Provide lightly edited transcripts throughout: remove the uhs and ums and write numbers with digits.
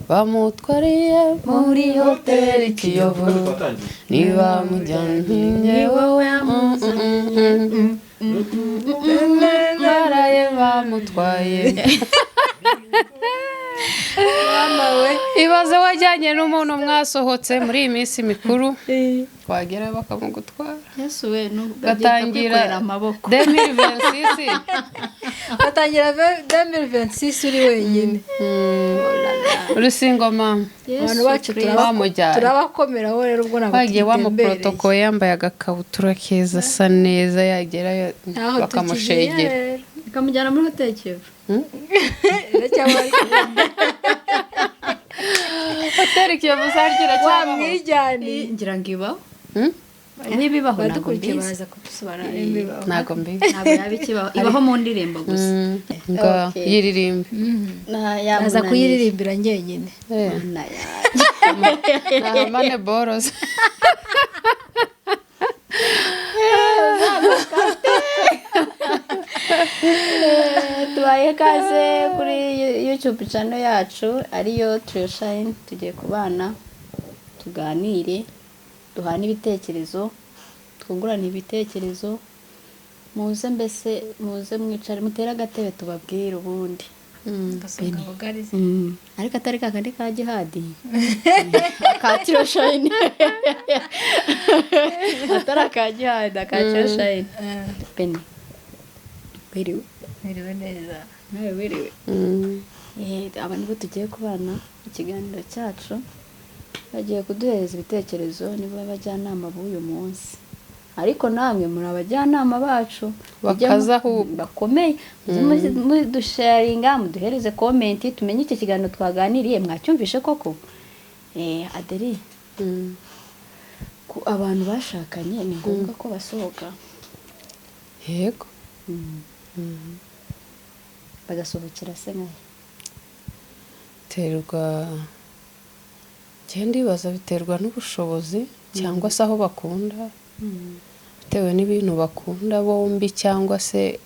bamutwariye muri hoteli Kiyovu niba mujyanye wowe baraye bamutwaye ibaze wajyanye n'umuntu mwasohotse muri iyi minsi mikuru wagera bakamugutwara Yesu we gatangira amaboko 2026 Atangira 2026 uri wenyine. uri single mama Abantu bacu turabakomera ho rero ubwo nabo bagiye wa mu protocol yambaye agakabutura keza asa neza yagera bakamushegera ikamujyana muri hoteli Kiyovu hoteli Kiyovu sargira cyangwa wamwijyane ngira ngo ibaho nibibaho ntabwo mbizi baza kudusobanura nibibaho ntago mbi ntabwo yabikibaho ibaho mu ndirimbo gusa ngo yiririmbe aza kuyiririmbira ngenyine mane boros tubaye kaze kuri YouTube channel yacu ariyo Treshine tugiye kubana tuganire duhana ibitekerezo twungurana ibitekerezo muze mbese muze mwicare mutera agatebe tubabwire ubundi gasoka bugarize ariko atari kakandi ka jihadi ka Treshine atara ka jihadi ka Treshine Penny Miriwe neza nawe wiriwe aba nibo tugiye kubana ikiganiro cyacu bagiye kuduhereza ibitekerezo niba abajyanama b'uyu munsi ariko namwe muri abajyanama bacu bakaza bakomeye dusharinga muduhereze comment tumenye iki kiganiro twaganiriye mwacyumvishe koko Aderi ku abantu bashakanye ni ngombwa ko basohoka yego bagasohokera se nkahe terwa ndibaza biterwa n'ubushobozi cyangwa se aho bakunda bitewe n'ibintu bakunda bombi cyangwa se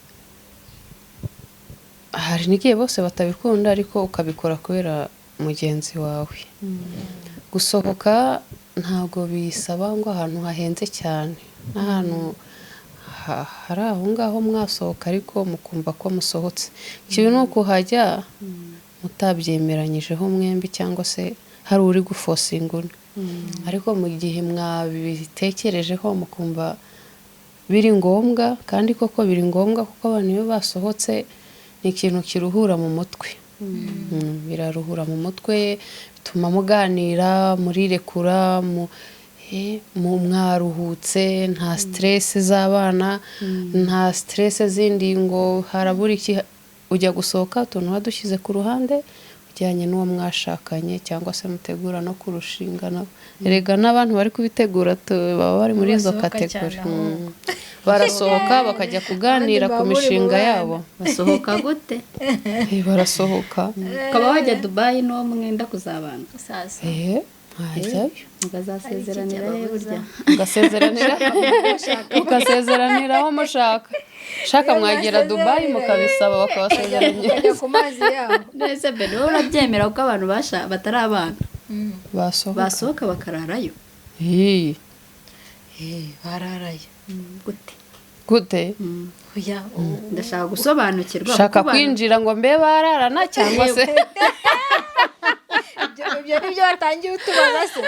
hari n'igihe bose batabikunda ariko ukabikora kubera mugenzi wawe gusohoka ntabwo bisaba ngo ahantu hahenze cyane n'ahantu hari aho ngaho mwasohoka ariko mukumva ko musohotse ikibi ni ukuhajya mutabyemeranyijeho mwembi cyangwa se hari uri gufosinga undi ariko mu gihe mwabitekerejeho mukumva biri ngombwa kandi koko biri ngombwa kuko abantu iyo basohotse ni ikintu kiruhura mu mutwe biraruhura mu mutwe bituma muganira murirekura mwaruhutse nta stress z'abana nta stress zindi ngo harabura iki ujya gusohoka utuntu wadushyize ku ruhande ujyanye n'uwo mwashakanye cyangwa se mutegura no kurushinga nabo erega n'abantu bari kubitegura baba bari muri izo kategori barasohoka bakajya kuganira ku mishinga yabo basohoka gute barasohoka ukaba wajya Dubai n'uwo mwenda kuzabana sasa hajyayo mukazasezeranira burya mukasezeranira aho mushaka shaka mwagera Dubai mukabisaba bakabasezeranira ku mazi yabo nese bene wowe urabyemera kuko abantu batari abana basohoka bakararayo bararayo gute oya ndashaka gusobanukirwa shaka kwinjira ngo mbe bararana cyangwa se ibyo nibyo batangiye utubaza se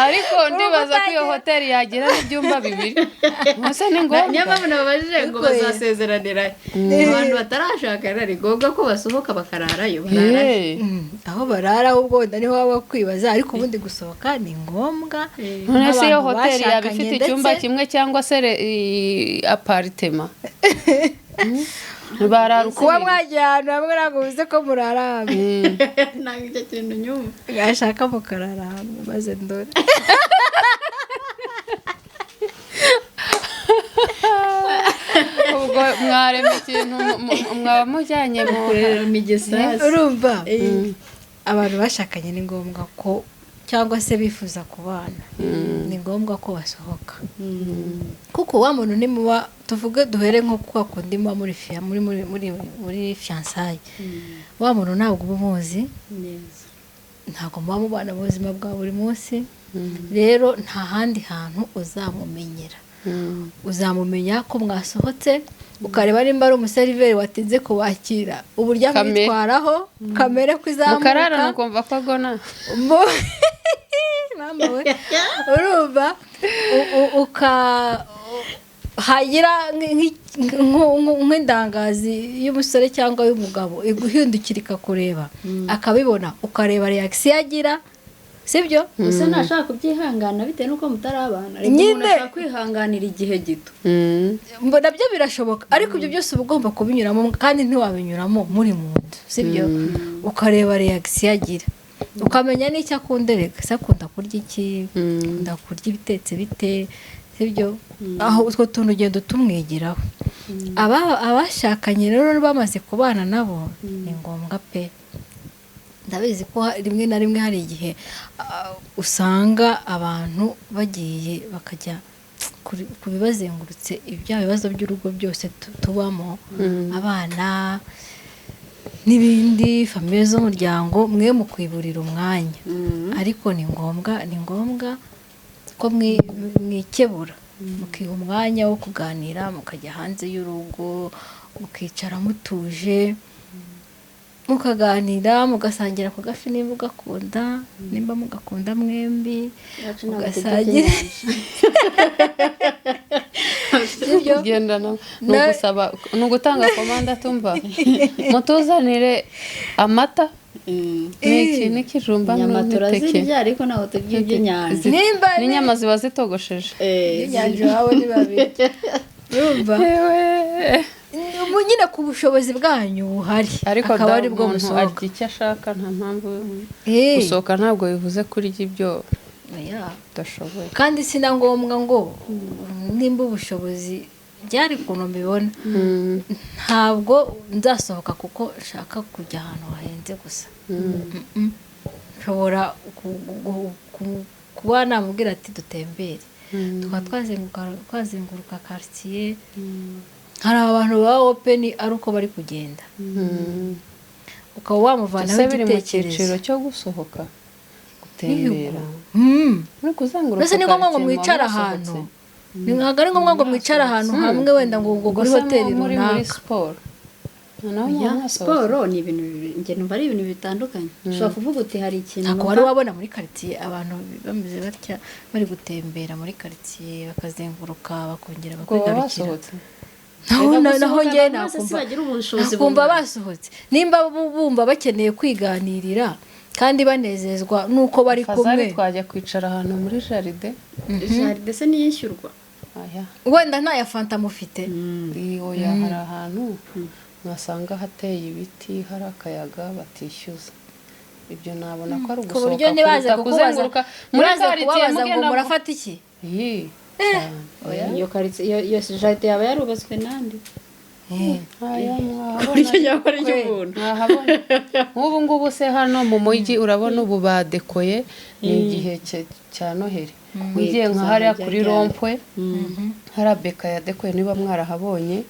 ariko ndibaza ko iyo hoteli yagira n'ibyumba bibiri mwese ni ngombwa niyo mpamvu nababajije ngo bazasezeranira abantu batarashakana ni ngombwa ko basohoka bakararayo aho barara ubwo niho waba kwibaza ariko ubundi gusohoka ni ngombwa none se iyo hoteli yaba ifite icyumba kimwe cyangwa se aparitema kuba mwagiye ahantu hamwe ntabwo bivuze ko murara hamwe ntabwo icyo kintu nyuma gashaka mukarara hamwe maze ndore ubwo mwarema ikintu mwaba mujyanye mu migesasi urumva abantu bashakanye ni ngombwa ko cyangwa se bifuza kubana ni ngombwa ko basohoka kuko wa muntu nimuba tuvuge duhere nko kwa kundi muba muri fiançailles wa muntu ntabwo uba umuzi neza ntabwo muba mubana mu buzima bwa buri munsi rero nta handi hantu uzamumenyera uzamumenya ko mwasohotse ukareba nimba ari umuseriveri watinze kubakira uburyo amwitwaraho kamere ko izamuka mukararana ukumva ko agona mama we urumva hagira nk'indangazi y'umusore cyangwa y'umugabo iguhindukira ikakureba akabibona ukareba reaction agira sibyo gusa ntashaka kubyihangana bitewe n'uko mutarabana ariko umuntu ashaka kwihanganira igihe gito mbona byo birashoboka ariko ibyo byose uba ugomba kubinyuramo kandi ntiwabinyuramo muri mu nzu sibyo ukareba reaction agira ukamenya n'icyo akunda reka se akunda kurya iki akunda kurya ibitetse bite sibyo aho utwo tuntu ugenda tumwigiraho abashakanye rero bamaze kubana nabo ni ngombwa pe ndabizi ko rimwe na rimwe hari igihe usanga abantu bagiye bakajya ku bibazengurutse ibya bibazo by'urugo byose tubamo abana n'ibindi famiye z'umuryango mwe mu kwiburira umwanya ariko ni ngombwa ko mwikebura mukiha umwanya wo kuganira mukajya hanze y'urugo mukicara mutuje mukaganira mugasangira ku gafi nimba ugakunda nimba mugakunda mwembi mugasangira kugendana ni ugutanga komanda tumva mutuzanire amata n'ikijumba inyama turazirya ariko ntabwo turya iby'inyanja n'inyama ziba zitogosheje inyanja iwawe ni babiri urumva nyine ku bushobozi bwanyu buhari ariko akaba ari bwo umuntu musohoka arya icyo ashaka nta mpamvu gusohoka ntabwo bivuze kurya ibyo udashoboye kandi si na ngombwa ngo nimba ubushobozi byari ukuntu mbibona ntabwo nzasohoka kuko nshaka kujya ahantu hahenze gusa nshobora kuba namubwira ati dutembere tukaba twazenguruka quartier hari abantu baba open ari uko bari kugenda ukaba wamuvanaho igitekerezo cyo gusohoka gutembera muri kuzenguruka mbese ni ngombwa ngo mwicara ahantu ntabwo ari ngombwa ngo mwicara ahantu hamwe wenda ngo kuri hoteli muri runaka siporo siporo ni ibintu njye numva ari ibintu bitandukanye ushobora kuvuga uti hari ikintu ntabwo wari wabona muri quartier abantu bameze batya bari gutembera muri quartier bakazenguruka bakongera bakigarukira naho njye nakumva basohotse nimba bumva bakeneye kwiganirira kandi banezezwa nuko bari kumwe twajya kwicara ahantu muri jaride se niyishyurwa wenda nta ya fanta mufite oya hari ahantu mwasanga hateye ibiti hari akayaga batishyuza ibyo nabona ko ari ugusohoka ku buryo ntibaze kukubaza ngo murafata iki iyo karitsiye iyo jaride yaba yarubatswe nande nk'ubu ngubu se hano mu mujyi urabona ubu badekoye ni igihe cya noheli ugiye nka hariya kuri rompwe hariya beka yadekoye niba mwarahabonye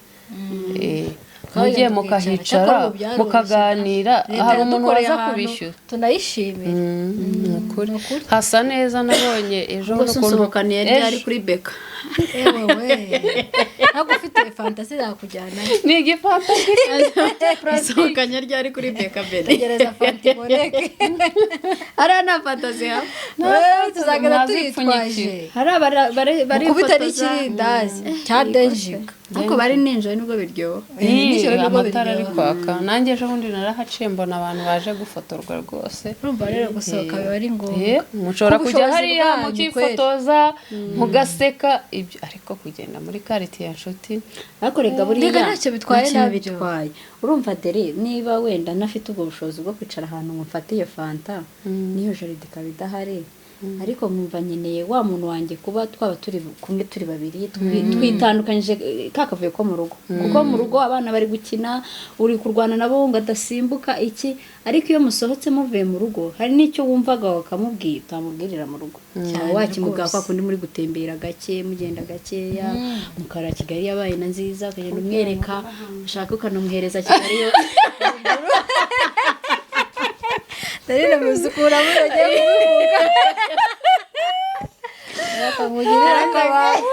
mugiye mukahicara mukaganira hari umuntu waza kubishyura tunayishimira hasa neza nabonye ejo usohokaniye ryari kuri beka ntabwo ufite fantasi zakujyana ni igifanta isohokanye ryari kuri beka mbere tegereza fanta iboneke hariya nta fantasi haba tuzagenda tuyitwaje bari kubita n'ikirindazi cya denjika ariko bari ninjoro nibwo biryoha amatara ari kwaka nanjye ejo bundi narahaciye mbona abantu baje gufotorwa rwose urumva rero gusohoka biba ari ngombwa mushobora kujya hariya mukifotoza mugaseka ibyo ariko kugenda muri quartier ya nshuti ariko rega buriya ntacyo bitwaye bitwaye urumva dere niba wenda nafite ubwo bushobozi bwo kwicara ahantu ngo mfate iyo fanta niyo jaride ikaba idahari ariko nkumva nkeneye wa muntu wanjye kuba twaba turi kumwe turi babiri twitandukanyije kakavuye ko mu rugo kuko mu rugo abana bari gukina uri kurwana nabo ngo adasimbuka iki ariko iyo musohotse muvuye mu rugo hari n'icyo wumvaga wakamubwira utamubwirira mu rugo wakimubwira kwa kundi muri gutembera gake mugenda gakeya mukara Kigali yabaye na nziza ukagenda umwereka ushaka ukanamuhereza Kigali yo Darina muzukura murege kuvuga bakamugirira akabaho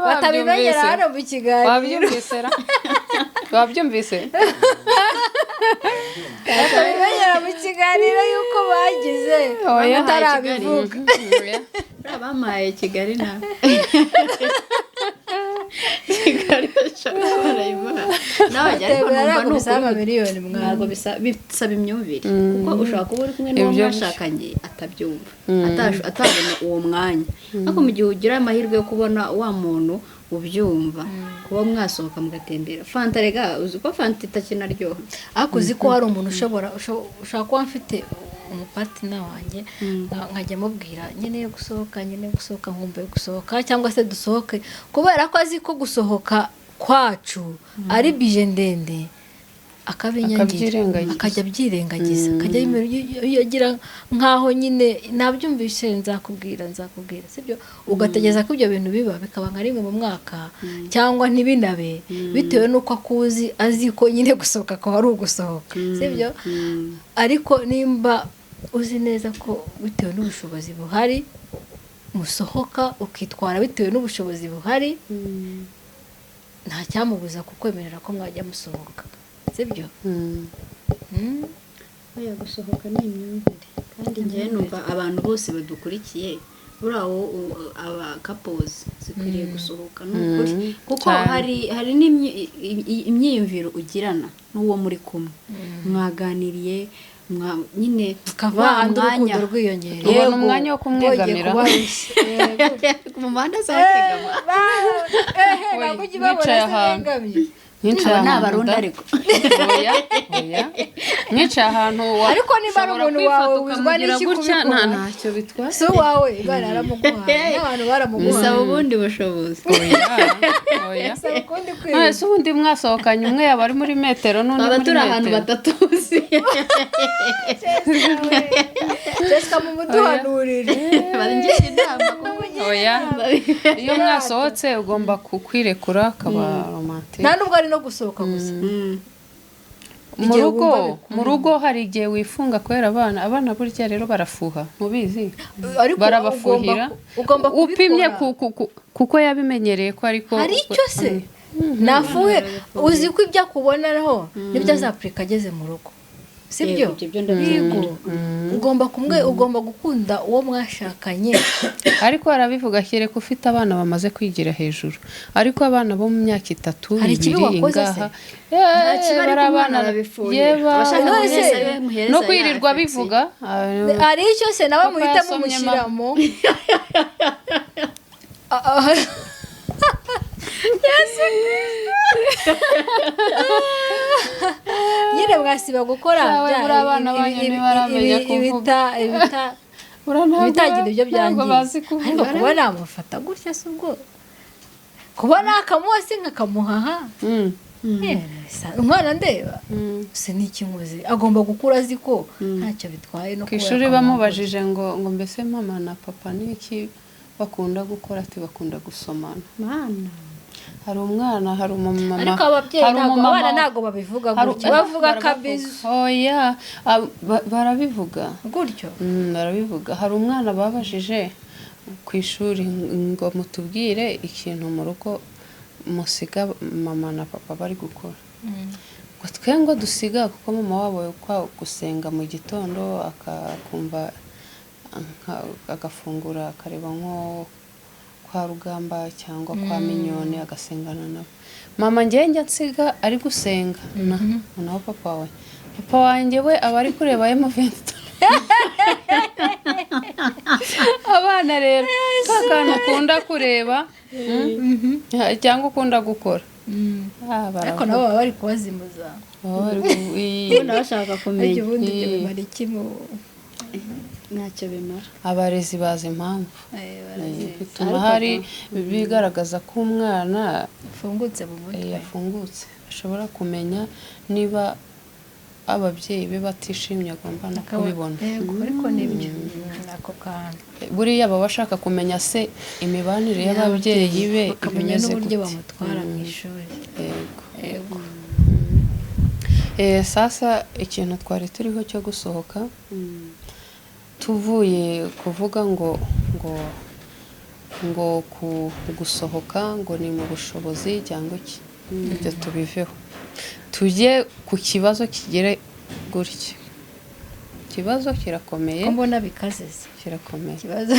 batabimenyera hano mu Kigali wabyumvise batabimenyera mu kiganiro yuko bagize batarabivuga bamaye Kigali na Kigali barayibona nawe ariko bisaba miliyoni ntabwo bisaba imyumvire kuko ushobora kuba uri kumwe n'uwo mwashakanye atabyumva atabona uwo mwanya ariko mu gihe ugira amahirwe yo kubona wa muntu ubyumva kuba mwasohoka mugatembera fanta rega uzi ko fanta itakinaryoha ariko uzi ko hari umuntu ushobora kuba mfite umupatina wanjye nkajya mubwira nyine gusohoka nkumva gusohoka cyangwa se dusohoke kubera ko azi ko gusohoka kwacu ari bije ndende akabinyangira akajya byirengagiza akajya yagira nkaho nyine nabyumvise nzakubwira sibyo ugategeza ko ibyo bintu biba bikaba nka rimwe mu mwaka cyangwa ntibinabe bitewe nuko akuzi azi ko nyine gusohoka ko ari ugusohoka sibyo ariko nimba uzi neza ko bitewe n'ubushobozi buhari musohoka ukitwara bitewe n'ubushobozi buhari nta cyamubuza kukwemerera ko mwajya musohoka sibyo oya gusohoka ni imyumvire kandi njyewe numva abantu bose badukurikiye burawo aba couples zikwiriye gusohoka n'ukuri kuko hari n'imyiyumviro ugirana n'uwo muri kumwe mwaganiriye nyine kava umwanya rwiyongera ubona umwanya wo kumwegamira mu muhanda z'abategama wicaye ahantu n'abarundi ariko mwicaye ahantu ariko niba ari umuntu wawe wizwa n'iki kubikora ntacyo bitwara si uwawe Imana yaramuguhaye n'abantu baramuguhaye bisaba ubundi bushobozi ese ubundi mwasohokanye umwe yaba ari muri metero n'undi muri metero turi ahantu batatuzi Jessica mu muduhanurire baringisha inama iyo mwasohotse ugomba kukwirekura akaba romantique nta nubwo ari no gusohoka gusa mu rugo hari igihe wifunga kubera abana burya rero barafuha mubizi barabafuhira upimye kuko yabimenyereye ko ariko hari icyo se nafuhe uzi ko ibyo akuboneraho nibyo azapurika ageze mu rugo sibyo ugomba gukunda uwo mwashakanye ariko arabivuga kereka ufite abana bamaze kwigira hejuru ariko abana bo mu myaka 3 hari ikibi wakoze se bari abana no kwirirwa bivuga hari icyo se nawe muhita mumushyiramo nyine mwasiba gukora ibitagira ibyo byangiza ariko kuba namufata gutya si ubwo kuba nakamuha si nkakamuhaha umwana ndeba se n'ikinkozi agomba gukura azi ko ntacyo bitwaye no ku ishuri bamubajije ngo mbese mama na papa n'iki bakunda gukora ati bakunda gusomana hari umwana hari umumama ariko ababyeyi abana ntago babivuga gutyo bavuga kabizu oya barabivuga gutyo barabivuga hari umwana babajije ku ishuri ngo mutubwire ikintu mu rugo musiga mama na papa bari gukora ngo twe ngo dusiga kuko mama wabo kwa gusenga mu gitondo akakumva agafungura akareba nko kwa Rugamba cyangwa kwa Minyone agasengana nabo mama njye nsiga ari gusenga naho papa wanjye we aba ari kureba M20 abana rero kakana ukunda kureba cyangwa ukunda gukora ariko nabo baba bari kubazimuza bashaka kumenya ubundi byo bimara iki mu ntacyo bimara. abarezi bazi impamvu bituma Ariko hari bigaragaza ko umwana ufungutse mu mutwe yafungutse ashobora kumenya niba ababyeyi be batishimye agomba no kubibona. yego ariko nibyo ako kantu buriya baba bashaka kumenya se imibanire y'ababyeyi be bakamenya imeze n'uburyo gute. bamutwara mu ishuri. Yego. Yego. Sasa ikintu twari turiho cyo gusohoka tuvuye kuvuga ngo gusohoka ngo ni mu bushobozi cyangwa iki, ibyo tubiveho tujye ku kibazo kigere gutya. Ikibazo kirakomeye, ko mbona bikazeze kirakomeye. ikibazo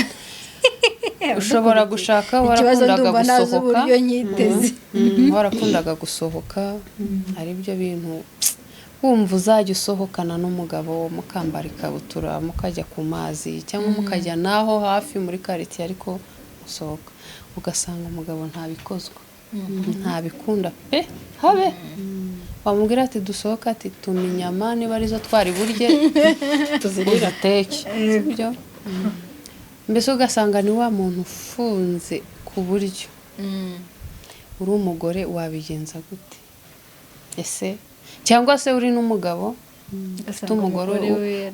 ushobora gushaka ikibazo warakundaga ndumva nazi gusohoka uburyo nyiteze. warakundaga gusohoka ari byo bintu wumva uzajya usohokana n'umugabo mukambara ikabutura mukajya ku mazi cyangwa mukajya naho hafi muri quartier ariko usohoka ugasanga umugabo ntabikozwa ntabikunda pe habe wamubwira ati dusohoka ati tuma inyama niba arizo twari burye tuzirira teke sibyo. Mbese ugasanga ni wa muntu ufunze ku buryo uri umugore wabigenza gute ese, cyangwa se uri n'umugabo ufite umugore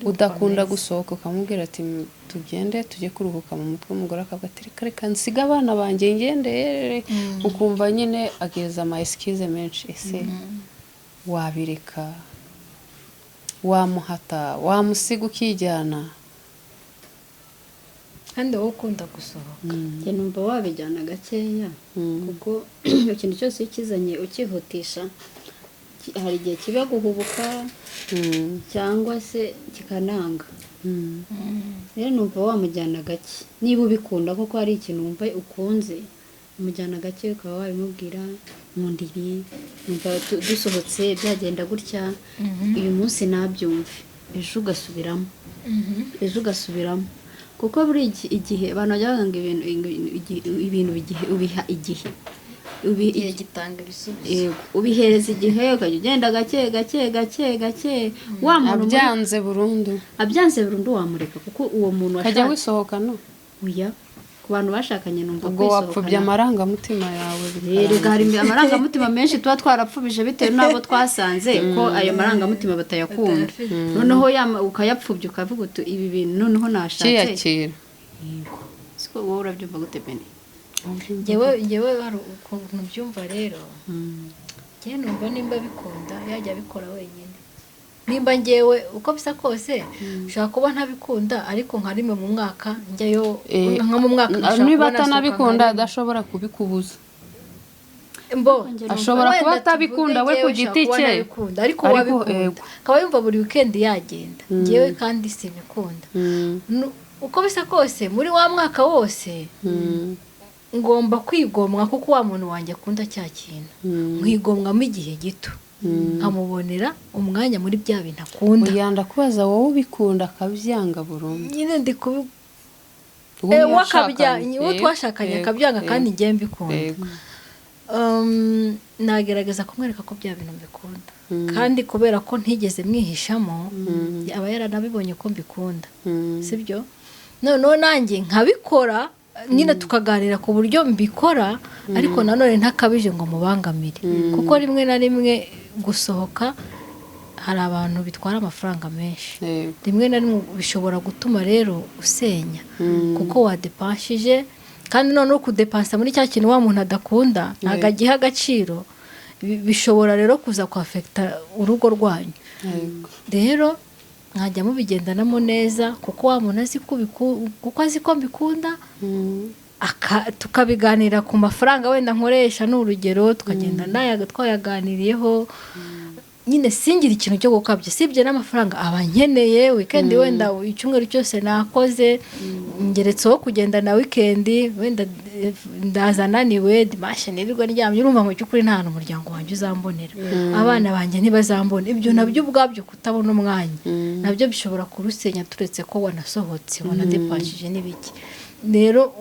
udakunda gusohoka ukamubwira ati tugende tujye kuruhuka mu mutwe, umugore akavuga ati reka nsiga abana banjye ngende, ukumva nyine ageza ama excuse menshi. Ese wabireka, wamuhata, wamusiga ukijyana? kandi wowe ukunda gusohoka njye numva wabijyana gakeya kuko ikintu cyose iyo ukizanye ukihutisha hari igihe kiba guhubuka cyangwa se kikananga. Rero numva wamujyana gake niba ubikunda kuko hari ikintu wumva ukunze umujyana gake ukaba wabimubwira nkundiri numva dusohotse byagenda gutya uyu munsi nabyumve ejo ugasubiramo kuko buri igihe abantu bajya bavuga ngo ibintu ubiha igihe gitanga ibisubizo, ubihereza igihe ukajya ugenda gake wa muntu abyanze burundu wamureka kuko uwo muntu akajya wisohokana oya ku bantu bashakanye numva ubwo wapfubye amarangamutima yawe. Rega hari amarangamutima menshi tuba twarapfubije bitewe n'abo twasanze ko ayo marangamutima batayakunda, noneho ukayapfubya ukavuga uti ibi bintu noneho nashatse kiyakira. siko wowe urabyumva gute Beni? ngewe hari ukuntu byumva rero ngewe numva nimba bikunda yajya abikora wenyine. Nimba ngewe uko bisa kose ushaka kuba ntabikunda ariko nka rimwe mu mwaka njyayo nka mu mwaka niba atanabikunda adashobora kubikubuza. ashobora kuba atabikunda we ku giti cye ariko wabikunda akaba yumva buri weekend yagenda. Ngewe kandi sinikunda uko bisa kose muri wa mwaka wose ngomba kwigomwa kuko wa muntu wanjye akunda cya kintu mwigomwamo igihe gito nkamubonera umwanya muri bya bintu akunda. uyanda kubaza wowe ubikunda akabyanga burundu nyine ndi uwo twashakanye akabyanga kandi ngiye mbikunda. nagerageza kumwereka ko bya bintu mbikunda kandi kubera ko ntigeze mwihishamo aba yaranabibonye ko mbikunda sibyo. noneho nanjye nkabikora nyine tukaganira ku buryo mbikora ariko nanone ntakabije ngo mubangamire kuko rimwe na rimwe gusohoka hari abantu bitwara amafaranga menshi, rimwe na rimwe bishobora gutuma rero usenya kuko wadepanshije kandi noneho kudepansa muri cya kintu wa muntu adakunda ntabwo agiha agaciro, bishobora rero kuza kwafekita urugo rwanyu. rero nkajya mubigendanamo neza kuko wa muntu azi ko mbikunda tukabiganira ku mafaranga wenda nkoresha n'urugero tukagenda twayaganiriyeho nyine singira ikintu cyo gukabya sibye n'amafaranga aba nkeneye weekend wenda icyumweru cyose nakoze ngeretseho kugenda na weekend wenda ndaza naniwe dimashe nirirwa ryamye urumva mu cyukuri nta hantu umuryango wanjye uzambonera abana banjye ntibazambona. Ibyo nabyo ubwabyo kutabona umwanya nabyo bishobora kurusenya turetse ko wanasohotse wanadepashije n'ibiki. Rero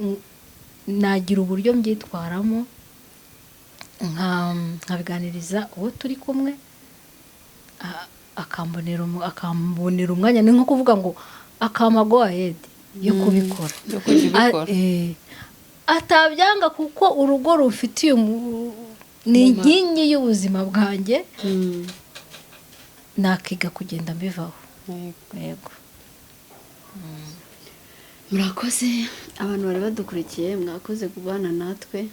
nagira uburyo mbyitwaramo nkabiganiriza uwo turi kumwe akambonera umwanya. Ni nko kuvuga ngo akama go ahead yo kubikora yo kujya ubikora atabyanga kuko urugo rufitiye ni inkingi y'ubuzima bwanjye nakiga kugenda mbivaho yego murakoze abantu bari badukurikiye mwakoze kubana natwe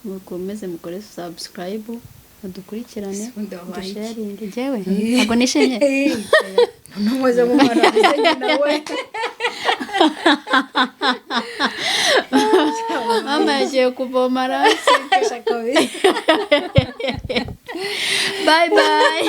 mukomeze mukore subscribe mudukurikirane dusharinge jewe ntabwo nishenye numuze mu mwana nawe mama yagiye kuvoma rasi bye bye